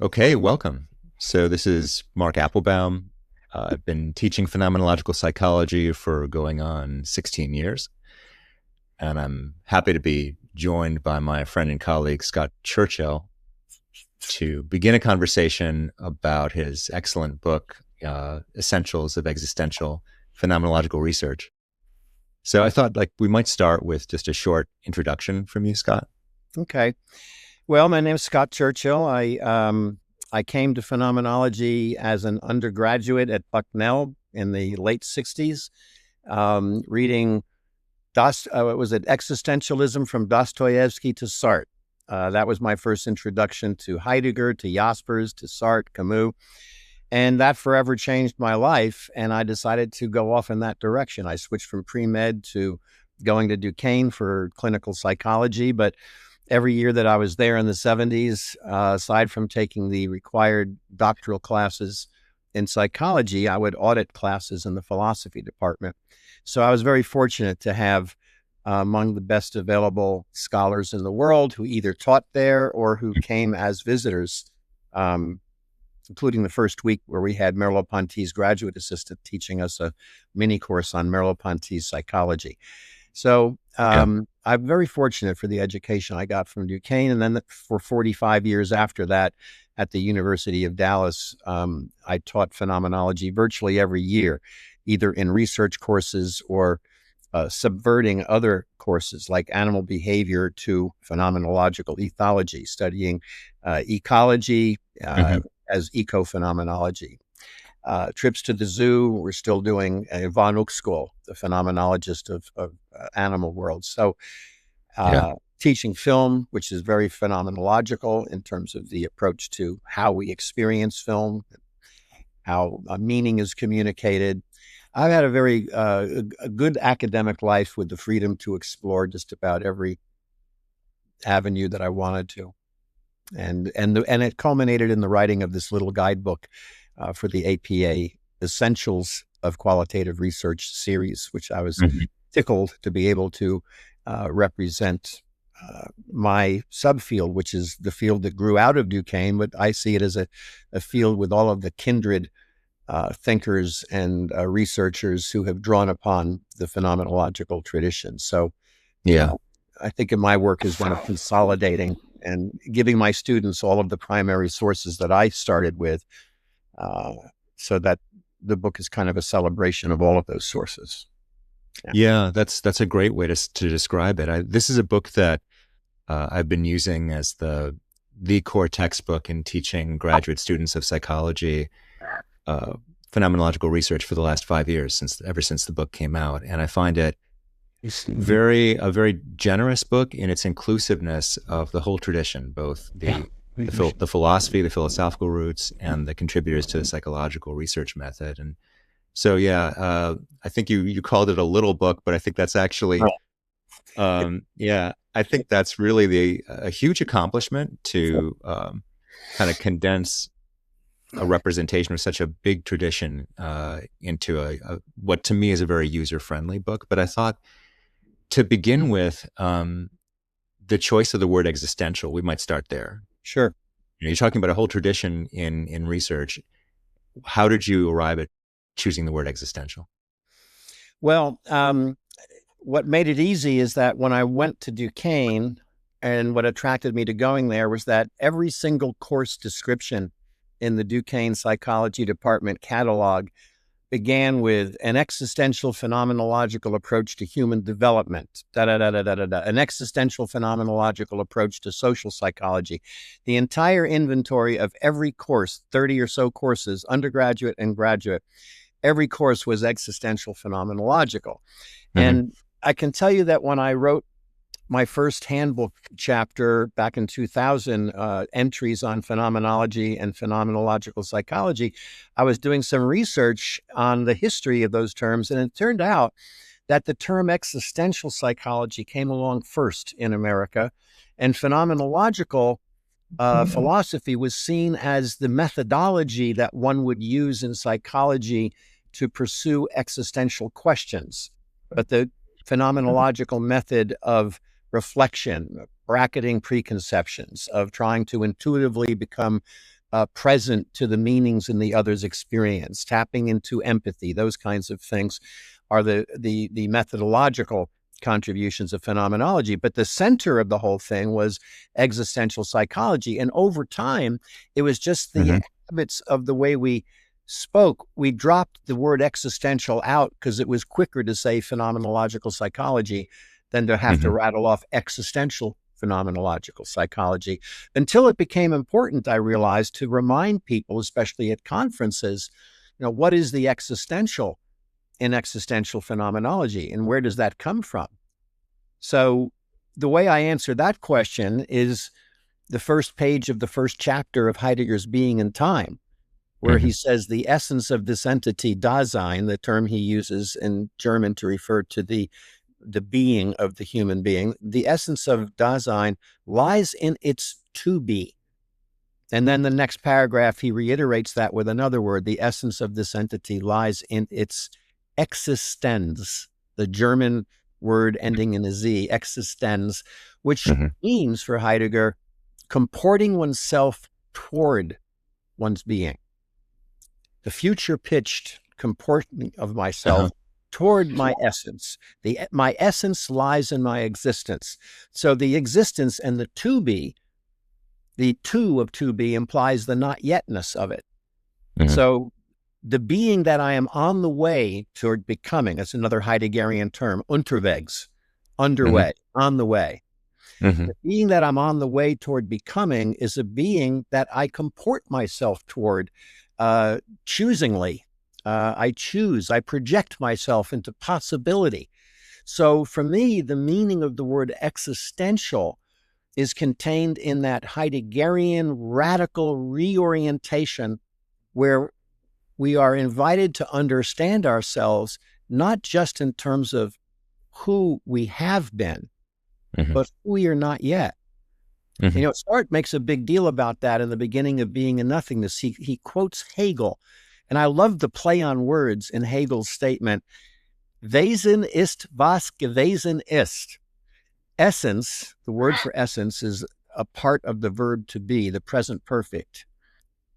Okay, welcome. So this is Marc Applebaum. I've been teaching phenomenological psychology for going on 16 years, and I'm happy to be joined by my friend and colleague Scott Churchill to begin a conversation about his excellent book, Essentials of Existential Phenomenological Research. So I thought we might start with just a short introduction from you, Scott. Okay. Well, my name is Scott Churchill. I came to phenomenology as an undergraduate at Bucknell in the late '60s, reading Existentialism from Dostoevsky to Sartre. That was my first introduction to Heidegger, to Jaspers, to Sartre, Camus, and that forever changed my life. And I decided to go off in that direction. I switched from pre-med to going to Duquesne for clinical psychology, but every year that I was there in the '70s, aside from taking the required doctoral classes in psychology, I would audit classes in the philosophy department. So I was very fortunate to have among the best available scholars in the world who either taught there or who came as visitors, including the first week where we had Merleau-Ponty's graduate assistant teaching us a mini course on Merleau-Ponty's psychology. So Yeah. I'm very fortunate for the education I got from Duquesne. And then for 45 years after that, at the University of Dallas, I taught phenomenology virtually every year, either in research courses or subverting other courses like animal behavior to phenomenological ethology, studying ecology Mhm. as eco-phenomenology. Trips to the zoo. We're still doing Von Uxküll, the phenomenologist of animal world. So Yeah. teaching film, which is very phenomenological in terms of the approach to how we experience film, how meaning is communicated. I've had a very a good academic life with the freedom to explore just about every avenue that I wanted to, and it culminated in the writing of this little guidebook for the APA Essentials of Qualitative Research series, which I was Mhm. tickled to be able to represent my subfield, which is the field that grew out of Duquesne, but I see it as a field with all of the kindred thinkers and researchers who have drawn upon the phenomenological tradition. So Yeah. uh, I think in my work is one of consolidating and giving my students all of the primary sources that I started with, uh, so that the book is kind of a celebration of all of those sources. Yeah. Yeah, that's a great way to describe it. This is a book that I've been using as the core textbook in teaching graduate students of psychology uh, phenomenological research for the last 5 years, ever since the book came out, and I find it a very generous book in its inclusiveness of the whole tradition, both the philosophy, the philosophical roots, and the contributors to the psychological research method. And so, yeah, I think you called it a little book, but I think that's actually, yeah, I think that's really a huge accomplishment to kind of condense a representation of such a big tradition into what to me is a very user friendly book. But I thought to begin with, the choice of the word existential, we might start there. Sure. You're talking about a whole tradition in research. How did you arrive at choosing the word existential? Well, what made it easy is that when I went to Duquesne, and what attracted me to going there was that every single course description in the Duquesne psychology department catalog began with an existential phenomenological approach to human development, an existential phenomenological approach to social psychology. The entire inventory of every course, 30 or so courses, undergraduate and graduate, every course was existential phenomenological. Hmm. And I can tell you that when I wrote my first handbook chapter back in 2000, entries on phenomenology and phenomenological psychology, I was doing some research on the history of those terms. And it turned out that the term existential psychology came along first in America, and phenomenological philosophy was seen as the methodology that one would use in psychology to pursue existential questions. But the phenomenological method of reflection, bracketing preconceptions, of trying to intuitively become present to the meanings in the other's experience, tapping into empathy. Those kinds of things are the methodological contributions of phenomenology. But the center of the whole thing was existential psychology. And over time, it was just the habits of the way we spoke. We dropped the word existential out because it was quicker to say phenomenological psychology than to have to rattle off existential phenomenological psychology, until it became important, I realized, to remind people, especially at conferences, what is the existential in existential phenomenology, and where does that come from? So the way I answer that question is the first page of the first chapter of Heidegger's Being and Time, where he says the essence of this entity, Dasein, the term he uses in German to refer to the being of the human being, the essence of Dasein lies in its to be. And then the next paragraph, he reiterates that with another word. The essence of this entity lies in its existenz, the German word ending in a Z, existenz, which means for Heidegger, comporting oneself toward one's being. The future pitched comporting of myself toward my essence. My essence lies in my existence. So the existence and the to be, the to of to be implies the not yetness of it. So the being that I am on the way toward becoming, that's another Heideggerian term, unterwegs, underway, on the way. The being that I'm on the way toward becoming is a being that I comport myself toward choosingly. I choose, I project myself into possibility. So for me, the meaning of the word existential is contained in that Heideggerian radical reorientation where we are invited to understand ourselves, not just in terms of who we have been, but who we are not yet. Sartre makes a big deal about that in the beginning of Being and Nothingness. He quotes Hegel, and I love the play on words in Hegel's statement, Wesen ist, was gewesen ist. Essence, the word for essence, is a part of the verb to be, the present perfect.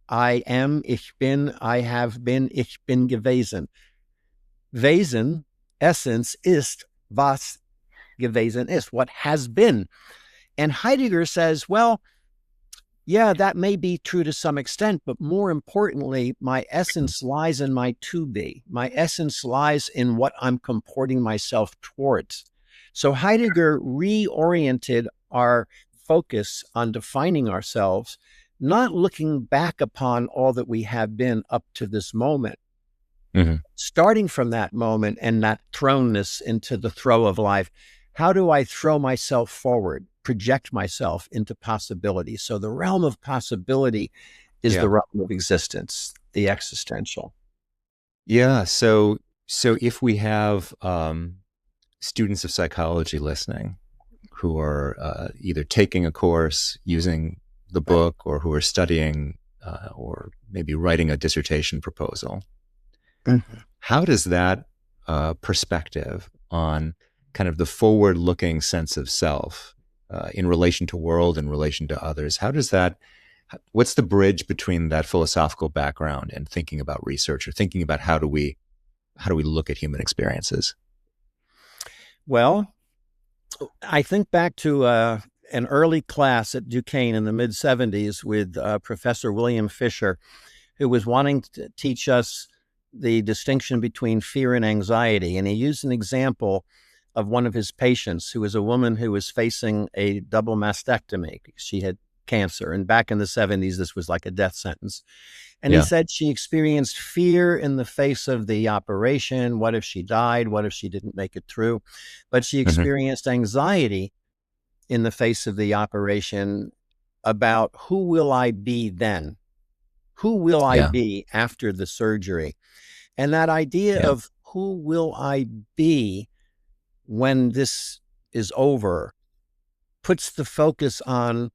I am, ich bin, I have been, ich bin gewesen. Wesen, essence, ist, was gewesen ist, what has been. And Heidegger says, well, yeah, that may be true to some extent, but more importantly, my essence lies in my to be. My essence lies in what I'm comporting myself towards. So Heidegger reoriented our focus on defining ourselves, not looking back upon all that we have been up to this moment, starting from that moment and that thrownness into the throw of life. How do I throw myself forward, project myself into possibility? So the realm of possibility is the realm of existence, the existential. Yeah. So if we have students of psychology listening who are either taking a course using the book or who are studying or maybe writing a dissertation proposal, how does that perspective on kind of the forward-looking sense of self in relation to world, in relation to others, what's the bridge between that philosophical background and thinking about research or thinking about how do we look at human experiences? Well, I think back to an early class at Duquesne in the mid-'70s with Professor William Fisher, who was wanting to teach us the distinction between fear and anxiety. And he used an example of one of his patients who was a woman who was facing a double mastectomy. She had cancer. And back in the 70s, this was like a death sentence. And he said she experienced fear in the face of the operation. What if she died? What if she didn't make it through? But she experienced anxiety in the face of the operation about who will I be then? Who will I be after the surgery? And that idea of who will I be when this is over puts the focus on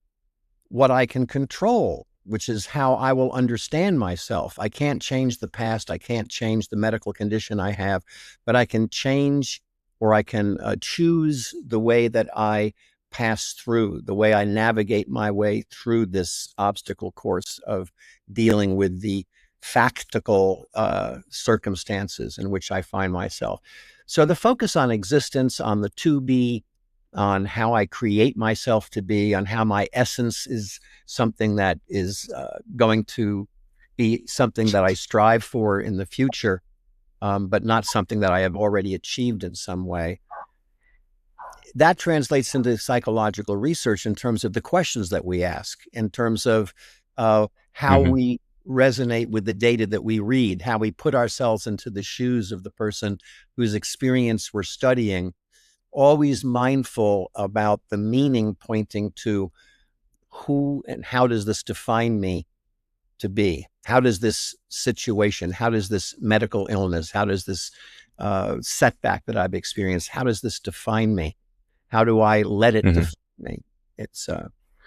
what I can control, which is how I will understand myself. I can't change the past. I can't change the medical condition I have, but I can change or I can choose the way that I pass through, the way I navigate my way through this obstacle course of dealing with the factical circumstances in which I find myself. So the focus on existence, on the to be, on how I create myself to be, on how my essence is something that is going to be something that I strive for in the future, but not something that I have already achieved in some way. That translates into psychological research in terms of the questions that we ask, in terms of how we resonate with the data that we read, how we put ourselves into the shoes of the person whose experience we're studying, always mindful about the meaning pointing to who and how does this define me to be? How does this situation, how does this medical illness, how does this setback that I've experienced, how does this define me? How do I let it define me? It's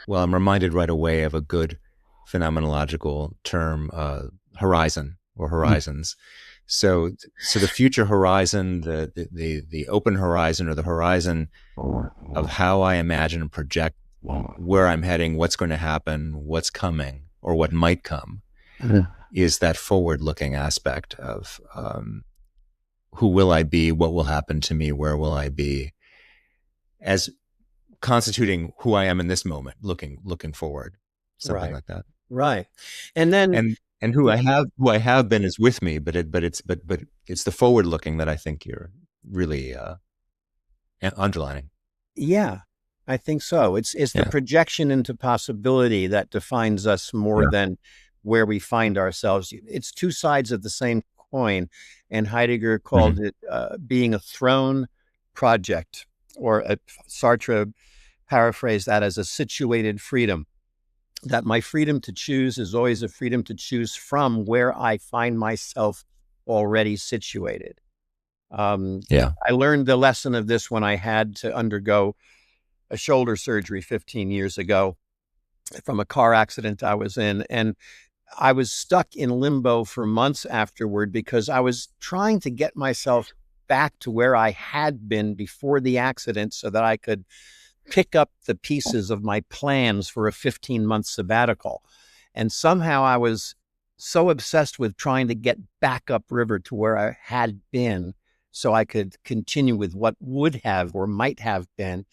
well, I'm reminded right away of a good phenomenological term, horizon or horizons. So the future horizon, the open horizon, or the horizon of how I imagine and project where I'm heading, what's going to happen, what's coming, or what might come, is that forward-looking aspect of who will I be, what will happen to me, where will I be, as constituting who I am in this moment, looking forward, something like that. Right. And then and who I have been is with me, but it's the forward looking that I think you're really underlining. Yeah, I think so. It's the projection into possibility that defines us more than where we find ourselves. It's two sides of the same coin, and Heidegger called it being a throne project, or Sartre paraphrased that as a situated freedom. That my freedom to choose is always a freedom to choose from where I find myself already situated. I learned the lesson of this when I had to undergo a shoulder surgery 15 years ago from a car accident I was in. And I was stuck in limbo for months afterward because I was trying to get myself back to where I had been before the accident so that I could pick up the pieces of my plans for a 15-month sabbatical. And somehow I was so obsessed with trying to get back upriver to where I had been so I could continue with what would have or might have been,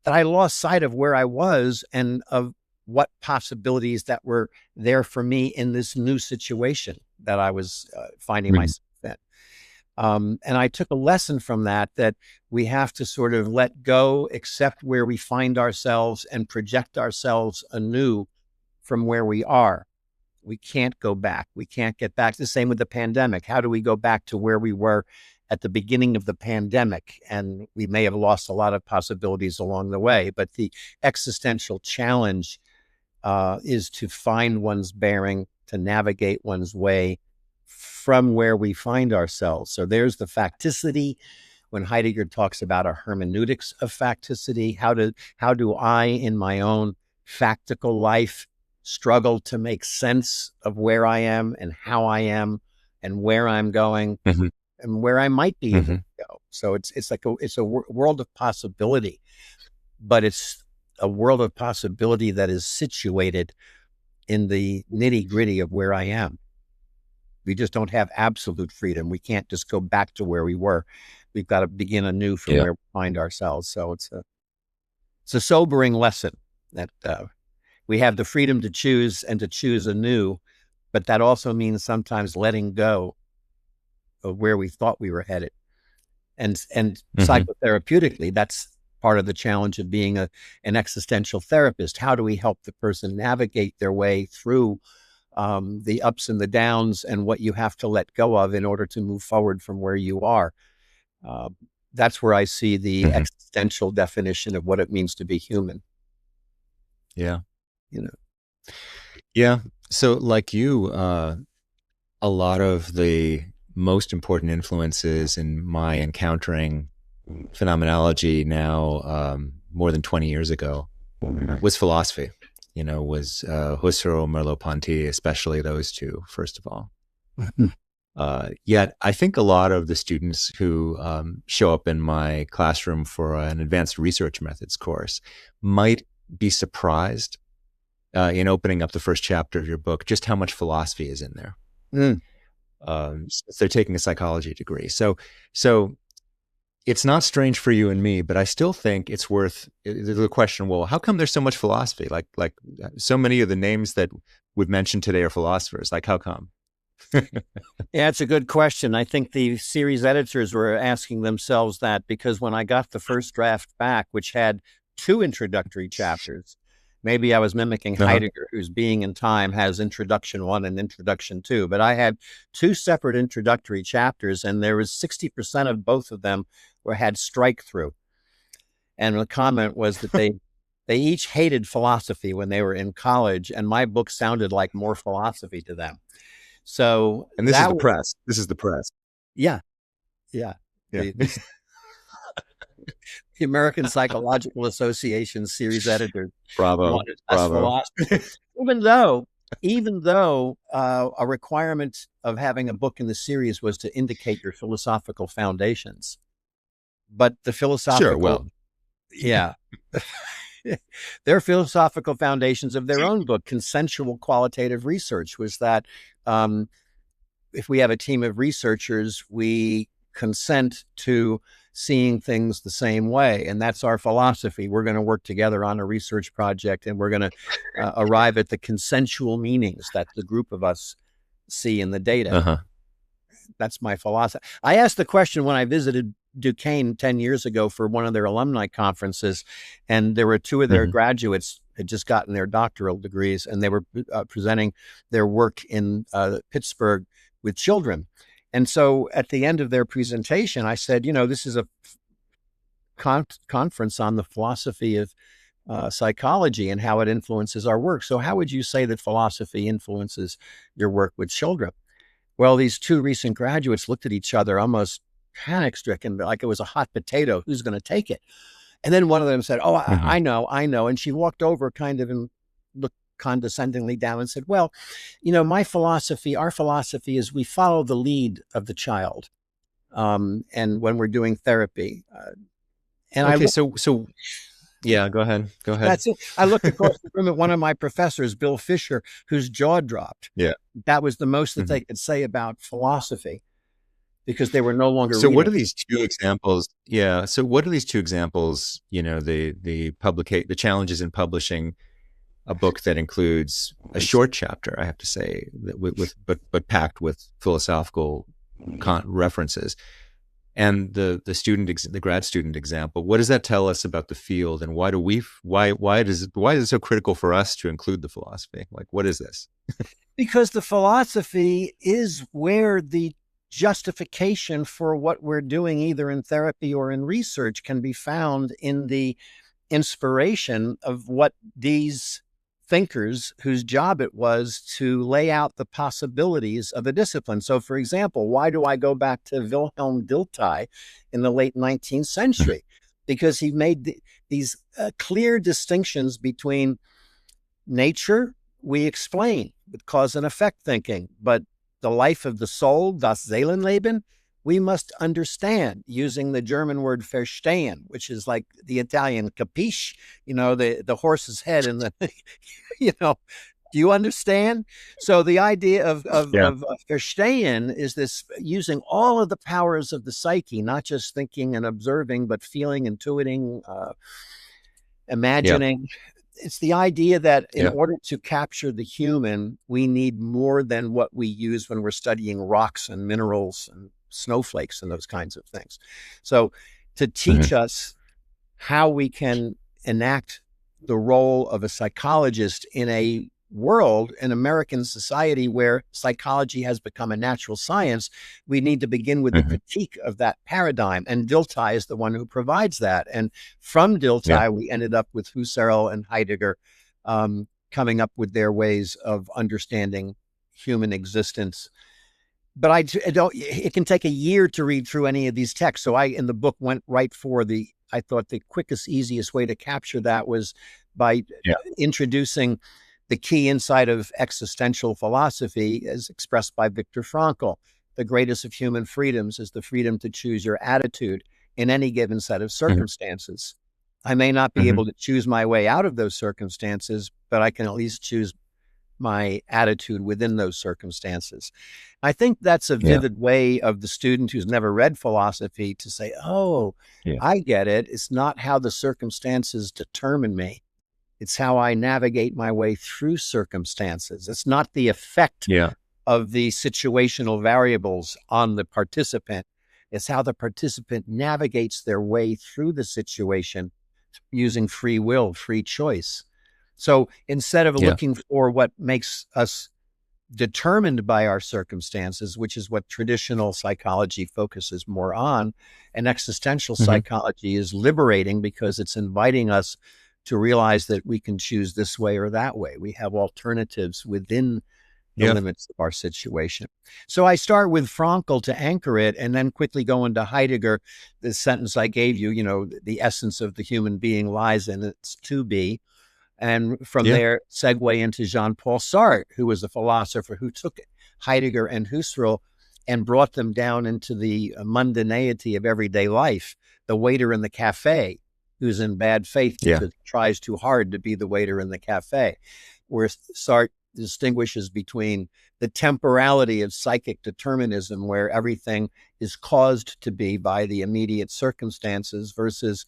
that I lost sight of where I was and of what possibilities that were there for me in this new situation that I was finding myself in. And I took a lesson from that we have to sort of let go, accept where we find ourselves, and project ourselves anew from where we are. We can't go back. We can't get back. The same with the pandemic. How do we go back to where we were at the beginning of the pandemic? And we may have lost a lot of possibilities along the way, but the existential challenge is to find one's bearing, to navigate one's way from where we find ourselves. So there's the facticity. When Heidegger talks about a hermeneutics of facticity, how do I in my own factical life struggle to make sense of where I am and how I am and where I'm going and where I might be able to go. So it's like a world of possibility, but it's a world of possibility that is situated in the nitty-gritty of where I am. We just don't have absolute freedom. We can't just go back to where we were. We've got to begin anew from where we find ourselves. So it's a sobering lesson that we have the freedom to choose and to choose anew, but that also means sometimes letting go of where we thought we were headed. And psychotherapeutically, that's part of the challenge of being an existential therapist. How do we help the person navigate their way through the ups and the downs and what you have to let go of in order to move forward from where you are? That's where I see the existential definition of what it means to be human. Yeah. You know. Yeah. So like you, a lot of the most important influences in my encountering phenomenology now, more than 20 years ago, was philosophy. Was Husserl, Merleau-Ponty, especially those two, first of all. Yet I think a lot of the students who show up in my classroom for an advanced research methods course might be surprised in opening up the first chapter of your book, just how much philosophy is in there. Mm. Since they're taking a psychology degree. So it's not strange for you and me, but I still think it's worth the question, well, how come there's so much philosophy? Like so many of the names that we've mentioned today are philosophers. Like, how come? Yeah, it's a good question. I think the series editors were asking themselves that, because when I got the first draft back, which had 2 introductory chapters, maybe I was mimicking Heidegger, whose Being and Time has introduction 1 and introduction 2, but I had 2 separate introductory chapters, and there was 60% of both of them had strike through. And the comment was that they each hated philosophy when they were in college, and my book sounded like more philosophy to them. So, and this is the press. This is the press. Yeah. The American Psychological Association series editors. Bravo. Even though a requirement of having a book in the series was to indicate your philosophical foundations, but the philosophical, their philosophical foundations of their own book, Consensual Qualitative Research, was that if we have a team of researchers, we consent to seeing things the same way. And that's our philosophy. We're going to work together on a research project, and we're going to arrive at the consensual meanings that the group of us see in the data. That's my philosophy. I asked the question when I visited Duquesne 10 years ago for one of their alumni conferences, and there were 2 of their graduates had just gotten their doctoral degrees, and they were presenting their work in Pittsburgh with children. And so at the end of their presentation, I said, this is a conference on the philosophy of psychology and how it influences our work. So how would you say that philosophy influences your work with children? Well, these 2 recent graduates looked at each other almost panic-stricken, like it was a hot potato. Who's going to take it? And then one of them said, I know. And she walked over kind of and looked condescendingly down and said, well, our philosophy is we follow the lead of the child. And when we're doing therapy. Yeah, go ahead. That's it. I looked across the room at one of my professors, Bill Fisher, whose jaw dropped. Yeah. That was the most that they could say about philosophy, because they were no longer reading. What are these 2 examples? Yeah. So what are these 2 examples, the challenges in publishing a book that includes a short chapter, I have to say, but packed with philosophical references, and the grad student example. What does that tell us about the field, and why is it so critical for us to include the philosophy? Like, what is this? Because the philosophy is where the justification for what we're doing, either in therapy or in research, can be found in the inspiration of what these thinkers, whose job it was to lay out the possibilities of a discipline. So, for example, why do I go back to Wilhelm Dilthey in the late 19th century? Because he made these clear distinctions between nature, we explain with cause and effect thinking, but the life of the soul, das Seelenleben, we must understand, using the German word verstehen, which is like the Italian capisce, the horse's head and the, do you understand? So the idea of verstehen is this, using all of the powers of the psyche, not just thinking and observing, but feeling, intuiting, imagining. It's the idea that in order to capture the human, we need more than what we use when we're studying rocks and minerals and snowflakes and those kinds of things. So to teach us how we can enact the role of a psychologist in a world, in American society, where psychology has become a natural science, we need to begin with the critique of that paradigm. And Dilthey is the one who provides that. And from Dilthey, we ended up with Husserl and Heidegger coming up with their ways of understanding human existence. But it can take a year to read through any of these texts. So I, in the book, went right for I thought the quickest, easiest way to capture that was by introducing the key insight of existential philosophy as expressed by Viktor Frankl, the greatest of human freedoms is the freedom to choose your attitude in any given set of Mhm. circumstances. I may not be Mhm. able to choose my way out of those circumstances, but I can at least choose my attitude within those circumstances. I think that's a Yeah. vivid way of the student who's never read philosophy to say, oh, Yeah. I get it. It's not how the circumstances determine me. It's how I navigate my way through circumstances. It's not the effect Yeah. of the situational variables on the participant. It's how the participant navigates their way through the situation using free will, free choice. So instead of Yeah. looking for what makes us determined by our circumstances, which is what traditional psychology focuses more on, and existential Mhm. psychology is liberating because it's inviting us to realize that we can choose this way or that way. We have alternatives within the Yeah. limits of our situation. So I start with Frankl to anchor it and then quickly go into Heidegger. The sentence I gave you, the essence of the human being lies in its to be. And from Yeah. there, segue into Jean-Paul Sartre, who was a philosopher who took Heidegger and Husserl and brought them down into the mundanity of everyday life. The waiter in the cafe who's in bad faith Yeah. because he tries too hard to be the waiter in the cafe, where Sartre distinguishes between the temporality of psychic determinism, where everything is caused to be by the immediate circumstances, versus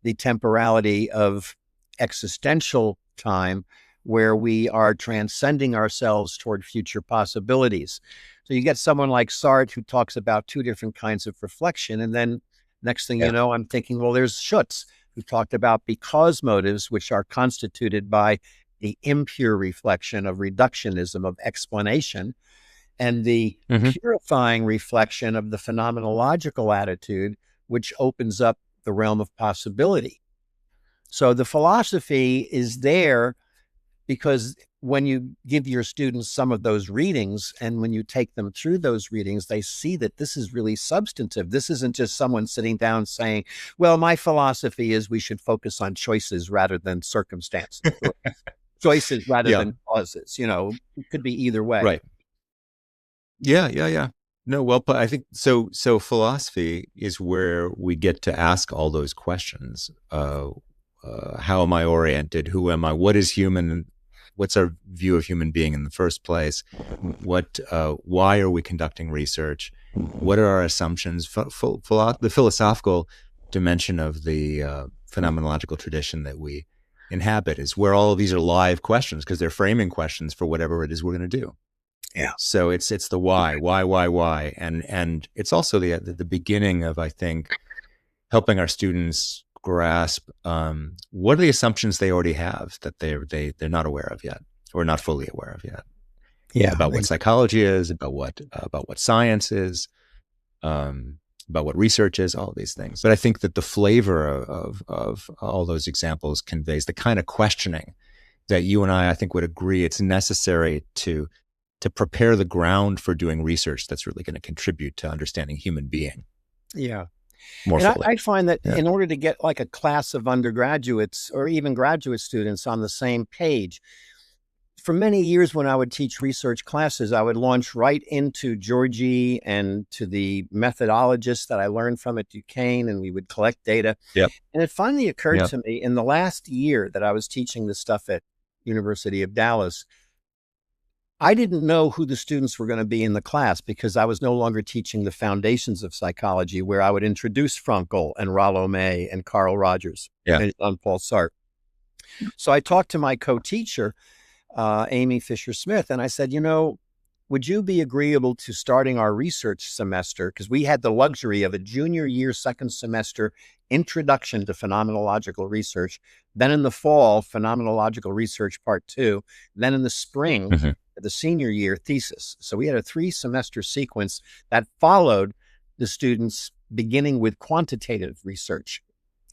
the temporality of existential time, where we are transcending ourselves toward future possibilities. So you get someone like Sartre who talks about two different kinds of reflection. And then next thing you Yeah. know, I'm thinking, well, there's Schutz, who talked about because motives, which are constituted by the impure reflection of reductionism, of explanation, and the Mhm. purifying reflection of the phenomenological attitude, which opens up the realm of possibility. So the philosophy is there because when you give your students some of those readings and when you take them through those readings, they see that this is really substantive. This isn't just someone sitting down saying, well, my philosophy is we should focus on choices rather than circumstances, or choices rather Yeah. than causes. It could be either way. Right. Yeah. Yeah. Yeah. No, well, but I think so. So philosophy is where we get to ask all those questions. How am I oriented? Who am I? What is human? What's our view of human being in the first place? Why are we conducting research? What are our assumptions? The philosophical dimension of the phenomenological tradition that we inhabit is where all of these are live questions because they're framing questions for whatever it is we're going to do. Yeah. So it's the why, and it's also the beginning of, I think, helping our students grasp what are the assumptions they already have that they're not aware of yet or not fully aware of yet Yeah. about what psychology is, about what science is, about what research is, all of these things. But I think that the flavor of all those examples conveys the kind of questioning that you and I think would agree it's necessary to prepare the ground for doing research that's really going to contribute to understanding human being Yeah. more And fully. I find that Yeah. in order to get like a class of undergraduates or even graduate students on the same page, for many years when I would teach research classes, I would launch right into Georgie and to the methodologists that I learned from at Duquesne, and we would collect data. Yep. And it finally occurred Yep. to me in the last year that I was teaching this stuff at University of Dallas, I didn't know who the students were going to be in the class because I was no longer teaching the foundations of psychology, where I would introduce Frankl and Rollo May and Carl Rogers Yeah. and Jean-Paul Sartre. So I talked to my co-teacher, Amy Fisher-Smith, and I said, would you be agreeable to starting our research semester? Because we had the luxury of a junior year, second semester introduction to phenomenological research. Then in the fall, phenomenological research part 2. Then in the spring, Mm-hmm. the senior year thesis. So we had a 3-semester sequence that followed the students beginning with quantitative research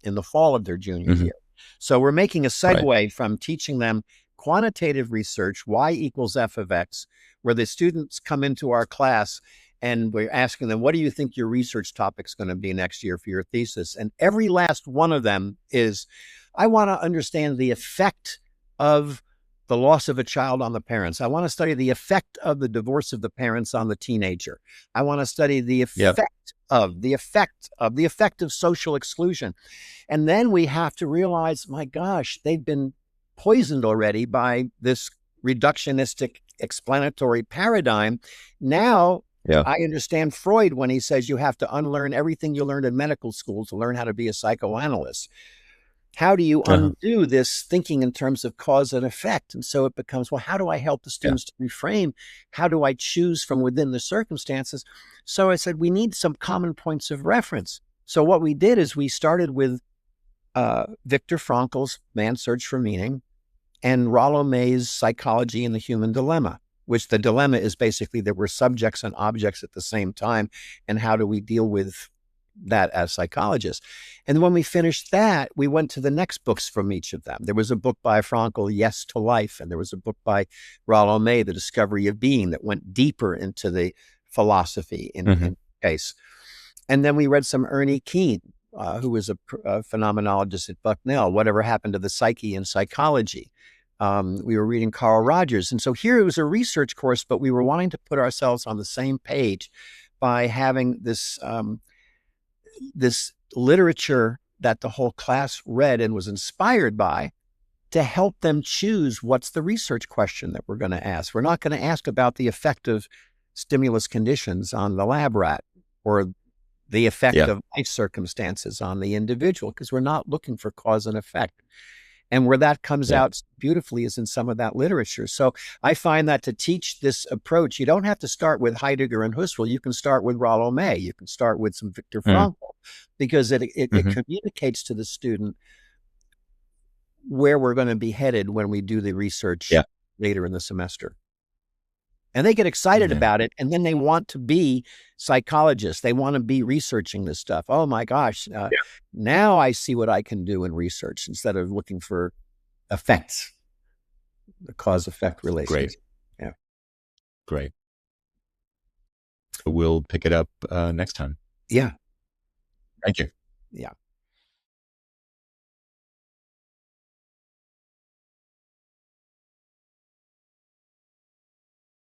in the fall of their junior Mm-hmm. year. So we're making a segue Right. from teaching them quantitative research, Y equals F of X, where the students come into our class and we're asking them, what do you think your research topic's going to be next year for your thesis? And every last one of them is, I want to understand the effect of the loss of a child on the parents. I want to study the effect of the divorce of the parents on the teenager. I want to study the Yep. effect of social exclusion. And then we have to realize, my gosh, they've been poisoned already by this reductionistic explanatory paradigm. Now, Yeah. I understand Freud when he says you have to unlearn everything you learned in medical school to learn how to be a psychoanalyst. How do you Uh-huh. undo this thinking in terms of cause and effect? And so it becomes, well, how do I help the Yeah. students to reframe? How do I choose from within the circumstances? So I said, we need some common points of reference. So what we did is we started with Viktor Frankl's Man's Search for Meaning and Rollo May's Psychology and the Human Dilemma, which the dilemma is basically that we're subjects and objects at the same time. And how do we deal with that as psychologists? And when we finished that, we went to the next books from each of them. There was a book by Frankl, Yes to Life, and there was a book by Rollo May, The Discovery of Being, that went deeper into the philosophy in case. And then we read some Ernie Keene, who was a phenomenologist at Bucknell, Whatever Happened to the Psyche in Psychology. We were reading Carl Rogers. And so here it was a research course, but we were wanting to put ourselves on the same page by having this literature that the whole class read and was inspired by to help them choose what's the research question that we're going to ask. We're not going to ask about the effect of stimulus conditions on the lab rat or the effect of life circumstances on the individual, because we're not looking for cause and effect. And where that comes out beautifully is in some of that literature. So I find that to teach this approach, you don't have to start with Heidegger and Husserl. You can start with Rollo May. You can start with some Viktor Frankl, because it communicates to the student where we're going to be headed when we do the research later in the semester. And they get excited about it, and then they want to be psychologists. They want to be researching this stuff. Oh my gosh, now I see what I can do in research instead of looking for effects, the cause-effect relations. Great. Yeah. Great. We'll pick it up next time. Yeah. Thank you. Yeah.